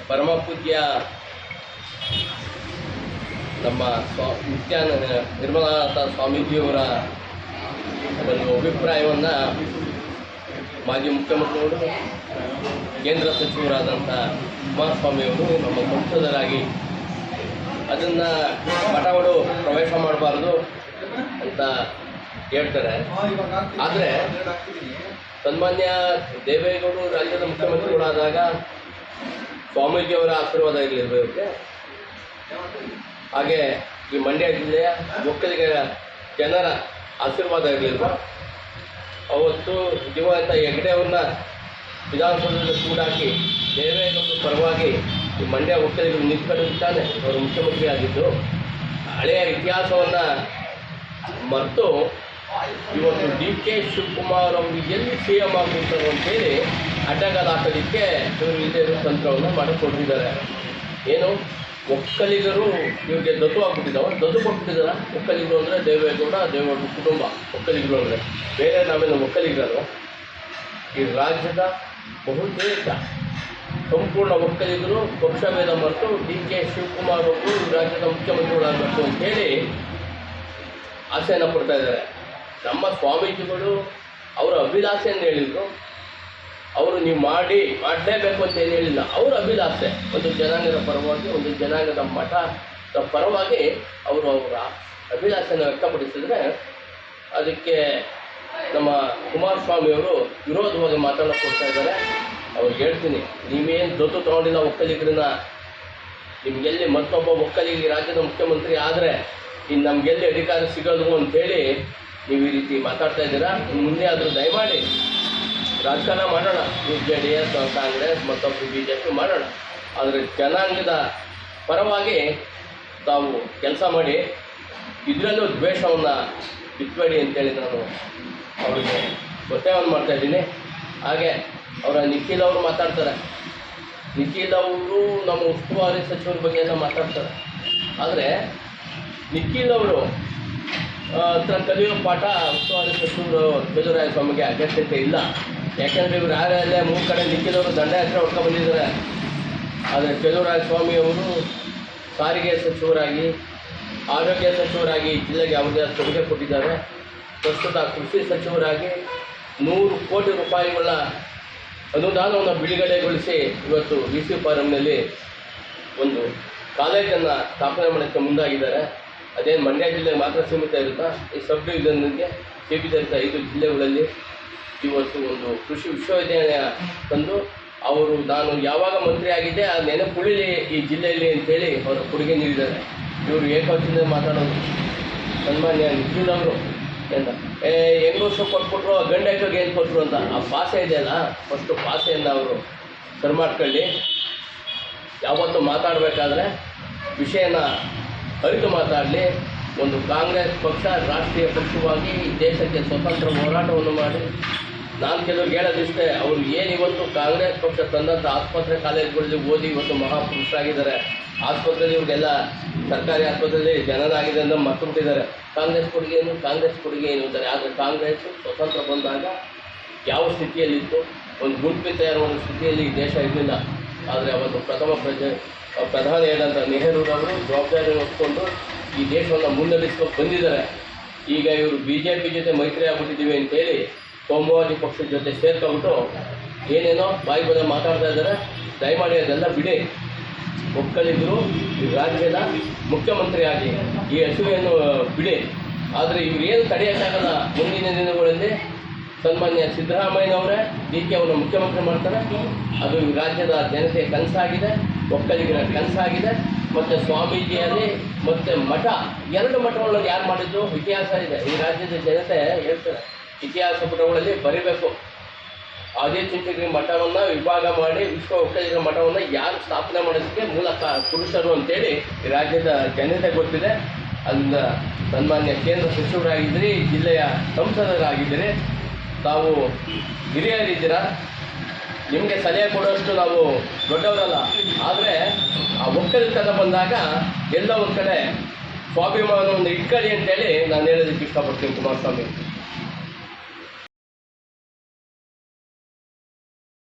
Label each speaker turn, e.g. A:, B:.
A: ಪರಮ ಪೂಜ್ಯ ನಮ್ಮ ನಿತ್ಯಾನಂದ ನಿರ್ಮಲಾನಂದ ಸ್ವಾಮೀಜಿಯವರ ಒಂದು ಅಭಿಪ್ರಾಯವನ್ನು ಮಾಜಿ ಮುಖ್ಯಮಂತ್ರಿಗಳು ಕೇಂದ್ರ ಸಚಿವರಾದಂಥ ಕುಮಾರಸ್ವಾಮಿಯವರು ನಮ್ಮ ಸಂಸದರಾಗಿ ಅದನ್ನು ಮಠಗಳು ಪ್ರವೇಶ ಮಾಡಬಾರ್ದು ಅಂತ ಹೇಳ್ತಾರೆ. ಆದರೆ ಸನ್ಮಾನ್ಯ ದೇವೇಗೌಡರು ರಾಜ್ಯದ ಮುಖ್ಯಮಂತ್ರಿಗಳಾದಾಗ ಸ್ವಾಮೀಜಿಯವರ ಆಶೀರ್ವಾದ ಇರಲಿರ್ಬೇಕು. ಹಾಗೆ ಈ ಮಂಡ್ಯ ಜಿಲ್ಲೆಯ ಒಕ್ಕಲಿಗರ ಜನರ ಆಶೀರ್ವಾದ ಇರಲಿಲ್ವ? ಅವತ್ತು ದಿವಂಗತ ಹೆಗ್ಡೆ ಅವ್ರನ್ನ ವಿಧಾನಸೌಧದಲ್ಲಿ ಕೂಡಾಕಿ ದೇವೇಗೌಡರ ಪರವಾಗಿ ಈ ಮಂಡ್ಯ ಒಕ್ಕಲಿಗರು ನಿಂತ್ಕೊಂಡಿರ್ತಾನೆ ಅವರು ಮುಖ್ಯಮಂತ್ರಿ ಆಗಿದ್ದು. ಹಳೆಯ ಇತಿಹಾಸವನ್ನು ಮರೆತು ಇವತ್ತು ಡಿ.ಕೆ. ಶಿವಕುಮಾರ್ ಅವರು ಎಲ್ಲಿ ಸಿ.ಎಂ ಆಗಿರ್ತಾರೆ ಅಂತೇಳಿ ಅಡ್ಡಗಾಲ ಹಾಕೋದಕ್ಕೆ ಇವರು ಇಲ್ಲದೆ ಇರೋ ತಂತ್ರವನ್ನು ಮಾಡಿಕೊಟ್ಟಿದ್ದಾರೆ. ಏನು ಒಕ್ಕಲಿಗರು ಇವ್ರಿಗೆ ದತ್ತು ಆಗ್ಬಿಟ್ಟಿದ್ದಾವೆ, ದತ್ತು ಕೊಟ್ಬಿಟ್ಟಿದ್ದಾರೆ. ಒಕ್ಕಲಿಗರು ಅಂದರೆ ದೇವೇಗೌಡರ ಕುಟುಂಬ ಒಕ್ಕಲಿಗರು ಅಂದರೆ, ಬೇರೆ ನಾವೇನು ಒಕ್ಕಲಿಗರು. ಈ ರಾಜ್ಯದ ಬಹುತೇಕ ಸಂಪೂರ್ಣ ಒಕ್ಕಲಿಗರು ಪಕ್ಷಭೇದ ಮರೆತು ಡಿ.ಕೆ. ಶಿವಕುಮಾರ್ ಅವರು ರಾಜ್ಯದ ಮುಖ್ಯಮಂತ್ರಿಗಳಾಗಬೇಕು ಅಂತೇಳಿ ಆಸೆಯನ್ನು ಪಡ್ತಾ ಇದ್ದಾರೆ. ನಮ್ಮ ಸ್ವಾಮೀಜಿಗಳು ಅವರ ಅಭಿಲಾಷೆಯನ್ನು ಹೇಳಿದರು. ಅವರು ನೀವು ಮಾಡಲೇಬೇಕು ಅಂತ ಏನು ಹೇಳಿಲ್ಲ. ಅವರ ಅಭಿಲಾಷೆ ಒಂದು ಜನಾಂಗದ ಪರವಾಗಿ, ಒಂದು ಜನಾಂಗದ ಮಠದ ಪರವಾಗಿ ಅವರ ಅಭಿಲಾಷೆಯನ್ನು ವ್ಯಕ್ತಪಡಿಸಿದರೆ ಅದಕ್ಕೆ ನಮ್ಮ ಕುಮಾರಸ್ವಾಮಿಯವರು ವಿರೋಧವಾಗಿ ಮಾತಾಡೋಕೆ ಇದ್ದಾರೆ. ಅವ್ರಿಗೆ ಹೇಳ್ತೀನಿ, ನೀವೇನು ದತ್ತು ತೊಗೊಂಡಿಲ್ಲ ಒಕ್ಕಲಿಗರನ್ನ, ನಿಮಗೆಲ್ಲಿ ಮತ್ತೊಬ್ಬ ಒಕ್ಕಲಿಗ ರಾಜ್ಯದ ಮುಖ್ಯಮಂತ್ರಿ ಆದರೆ ಇನ್ನು ನಮಗೆಲ್ಲಿ ಅಧಿಕಾರ ಸಿಗೋದು ಅಂಥೇಳಿ ನೀವು ಈ ರೀತಿ ಮಾತಾಡ್ತಾ ಇದ್ದೀರಾ. ಮುಂದೆ ಆದರೂ ದಯಮಾಡಿ ರಾಜಕಾರಣ ಮಾಡೋಣ, JDS ಕಾಂಗ್ರೆಸ್ ಮತ್ತೊಬ್ಬರು BJP ಮಾಡೋಣ, ಆದರೆ ಜನಾಂಗದ ಪರವಾಗಿ ತಾವು ಕೆಲಸ ಮಾಡಿ, ಇದರಲ್ಲೂ ದ್ವೇಷವನ್ನು ಬಿತ್ತಬೇಡಿ ಅಂತೇಳಿ ನಾನು ಅವರಿಗೆ ಒತ್ತಾಯವನ್ನು ಮಾಡ್ತಾಯಿದ್ದೀನಿ. ಹಾಗೆ ಅವರ ನಿಖಿಲ್ ಅವರು ಮಾತಾಡ್ತಾರೆ. ನಿಖಿಲ್ ಅವರು ನಮ್ಮ ಉಸ್ತುವಾರಿ ಸಚಿವರ ಬಗ್ಗೆ ಎಲ್ಲ ಮಾತಾಡ್ತಾರೆ. ಆದರೆ ನಿಖಿಲ್ ಅವರು ಹತ್ರ ಕಲಿಯೋ ಪಾಠ ಉಸ್ತುವಾರಿ ಸಚಿವರು ಚಲುವರಾಯ ಸ್ವಾಮಿಗೆ ಅಗತ್ಯತೆ ಇಲ್ಲ. ಯಾಕೆಂದರೆ ಇವರು ಯಾರಲ್ಲೇ 3 ಕಡೆ ನಿಖಿಲ್ ಅವರು ದಂಡಯಾತ್ರೆ ಹೊಡ್ಕೊಂಡು ಬಂದಿದ್ದಾರೆ. ಆದರೆ ಚಲುವರಾಯ ಸ್ವಾಮಿಯವರು ಸಾರಿಗೆ ಸಚಿವರಾಗಿ, ಆರೋಗ್ಯ ಸಚಿವರಾಗಿ ಜಿಲ್ಲೆಗೆ ಯಾವುದೇ ಕೊಡುಗೆ ಕೊಟ್ಟಿದ್ದಾರೆ. ಪ್ರಸ್ತುತ ಕೃಷಿ ಸಚಿವರಾಗಿ 100 ಕೋಟಿ ರೂಪಾಯಿಗಳ ಅನುದಾನವನ್ನು ಬಿಡುಗಡೆಗೊಳಿಸಿ ಇವತ್ತು VC ಫಾರಂನಲ್ಲಿ ಒಂದು ಕಾಲೇಜನ್ನು ಸ್ಥಾಪನೆ ಮಾಡೋಕ್ಕೆ ಮುಂದಾಗಿದ್ದಾರೆ. ಅದೇನು ಮಂಡ್ಯ ಜಿಲ್ಲೆಗೆ ಮಾತ್ರ ಸೀಮಿತ ಇರುತ್ತಾ? ಈ ಸಬ್ ಡಿವಿಷನ್ಗೆ ಸೀಮಿತ ಇರುತ್ತೆ. 5 ಜಿಲ್ಲೆಗಳಲ್ಲಿ ಇವತ್ತು ಒಂದು ಕೃಷಿ ವಿಶ್ವವಿದ್ಯಾಲಯ ತಂದು ಅವರು ನಾನು ಯಾವಾಗ ಮಂತ್ರಿ ಆಗಿದ್ದೆ ಆ ನೆನಪುಳಿಲಿ ಈ ಜಿಲ್ಲೆಯಲ್ಲಿ ಅಂತೇಳಿ ಅವರು ಕೊಡುಗೆ ನೀಡಿದ್ದಾರೆ. ಇವರು ಏಕವಚನದಿಂದ ಮಾತಾಡೋದು. ಸನ್ಮಾನ್ಯ ನಿಖಿಲ್ ಅವರು ಎಂತ ಹೆಂಗೆ ವರ್ಷ ಕೊಟ್ಬಿಟ್ರು, ಗಂಡ ಹಾಕೋಗೆ ಏನು ಕೊಟ್ಟರು ಅಂತ ಆ ಭಾಷೆ ಇದೆಯಲ್ಲ, ಫಸ್ಟು ಭಾಷೆಯನ್ನು ಅವರು ಸರಿ ಮಾಡ್ಕೊಳ್ಳಿ. ಯಾವತ್ತೂ ಮಾತಾಡಬೇಕಾದ್ರೆ ವಿಷಯನ ಅರಿತು ಮಾತಾಡಲಿ. ಒಂದು ಕಾಂಗ್ರೆಸ್ ಪಕ್ಷ ರಾಷ್ಟ್ರೀಯ ಪಕ್ಷವಾಗಿ ಈ ದೇಶಕ್ಕೆ ಸ್ವತಂತ್ರ ಹೋರಾಟವನ್ನು ಮಾಡಿ, ನಾನು ಕೆಲವ್ರಿಗೆ ಹೇಳೋದಿಷ್ಟೇ, ಅವರು ಏನಿವತ್ತು ಕಾಂಗ್ರೆಸ್ ಪಕ್ಷ ತಂದಂಥ ಆಸ್ಪತ್ರೆ ಕಾಲೇಜುಗಳಲ್ಲಿ ಓದಿ ಇವತ್ತು ಮಹಾಪುರುಷರಾಗಿದ್ದಾರೆ. ಆಸ್ಪತ್ರೆಯಲ್ಲಿ ಇವ್ರಿಗೆಲ್ಲ ಸರ್ಕಾರಿ ಆಸ್ಪತ್ರೆಯಲ್ಲಿ ಜನನಾಗಿದೆ ಅಂತ ಮರ್ತುಬಿಟ್ಟಿದ್ದಾರೆ. ಕಾಂಗ್ರೆಸ್ ಕೊಡುಗೆ ಏನು ಅಂತಾರೆ. ಆದರೆ ಕಾಂಗ್ರೆಸ್ ಸ್ವತಂತ್ರ ಬಂದಾಗ ಯಾವ ಸ್ಥಿತಿಯಲ್ಲಿತ್ತು, ಒಂದು ಗುಂಪು ತಯಾರು ಮಾಡೋ ಸ್ಥಿತಿಯಲ್ಲಿ ಈ ದೇಶ ಇರಲಿಲ್ಲ. ಆದರೆ ಅವತ್ತು ಪ್ರಧಾನಿಯಾದಂಥ ನೆಹರೂರವರು ಜವಾಬ್ದಾರಿಯನ್ನು ಹೊತ್ಕೊಂಡು ಈ ದೇಶವನ್ನು ಮುನ್ನಡೆಸ್ಕೊಂಡು ಬಂದಿದ್ದಾರೆ. ಈಗ ಇವರು BJP ಜೊತೆ ಮೈತ್ರಿ ಆಗ್ಬಿಟ್ಟಿದ್ದೀವಿ ಅಂತೇಳಿ ಕೋಮುವಾದಿ ಪಕ್ಷದ ಜೊತೆ ಸೇರ್ಕೊಂಡ್ಬಿಟ್ಟು ಏನೇನೋ ಬಾಯಿ ಬಂದ ಮಾತಾಡ್ತಾ ಇದ್ದಾರೆ. ದಯಮಾಡಿ ಅದೆಲ್ಲ ಬಿಡಿ. ಒಕ್ಕಲಿಗರು ಈ ರಾಜ್ಯದ ಮುಖ್ಯಮಂತ್ರಿಯಾಗಿ ಈ ಹಸುವೆಯನ್ನು ಬಿಡಿ. ಆದರೆ ಇವ್ರು ಏನು ತಡೆಯೋಕ್ಕಾಗಲ್ಲ. ಮುಂದಿನ ದಿನಗಳಲ್ಲಿ ಸನ್ಮಾನ್ಯ ಸಿದ್ದರಾಮಯ್ಯನವರೇ DK ಅವರನ್ನು ಮುಖ್ಯಮಂತ್ರಿ ಮಾಡ್ತಾರೆ. ಅದು ಈ ರಾಜ್ಯದ ಜನತೆಯ ಕನಸಾಗಿದೆ, ಒಕ್ಕಲಿಗರ ಕನಸಾಗಿದೆ. ಮತ್ತು ಸ್ವಾಮೀಜಿಯಲ್ಲಿ ಮತ್ತು ಮಠ, 2 ಮಠಗಳಲ್ಲಿ ಯಾರು ಮಾಡಿದ್ದು ಇತಿಹಾಸ ಇದೆ. ಈ ರಾಜ್ಯದ ಜನತೆ ಹೇಳ್ತಾರೆ, ಇತಿಹಾಸ ಪುಟಗಳಲ್ಲಿ ಬರೀಬೇಕು. ಆದಿಚುಂಚನಗಿರಿ ಮಠವನ್ನು ವಿಭಾಗ ಮಾಡಿ ವಿಶ್ವ ಒಕ್ಕಲಿಗರ ಮಠವನ್ನು ಯಾರು ಸ್ಥಾಪನೆ ಮಾಡೋದಕ್ಕೆ ಮೂಲಕ ಪುರುಷರು ಅಂತೇಳಿ ಈ ರಾಜ್ಯದ ಜನತೆ ಗೊತ್ತಿದೆ. ಅದರಿಂದ ಸನ್ಮಾನ್ಯ ಕೇಂದ್ರ ಸಚಿವರಾಗಿದ್ದರೆ, ಜಿಲ್ಲೆಯ ಸಂಸದರಾಗಿದ್ದರೆ, ತಾವು ಹಿರಿಯರಿದ್ದೀರಾ, ನಿಮಗೆ ಸಲಹೆ ಕೊಡೋಷ್ಟು ನಾವು ದೊಡ್ಡವರಲ್ಲ. ಆದರೆ ಆ ಒಕ್ಕಲಿತನ ಬಂದಾಗ ಎಲ್ಲ ಒಂದು ಕಡೆ ಸ್ವಾಭಿಮಾನವನ್ನು ಇಟ್ಕೊಳ್ಳಿ ಅಂತೇಳಿ ನಾನು ಹೇಳೋದಕ್ಕೆ ಇಷ್ಟಪಡ್ತೀನಿ ಕುಮಾರಸ್ವಾಮಿ.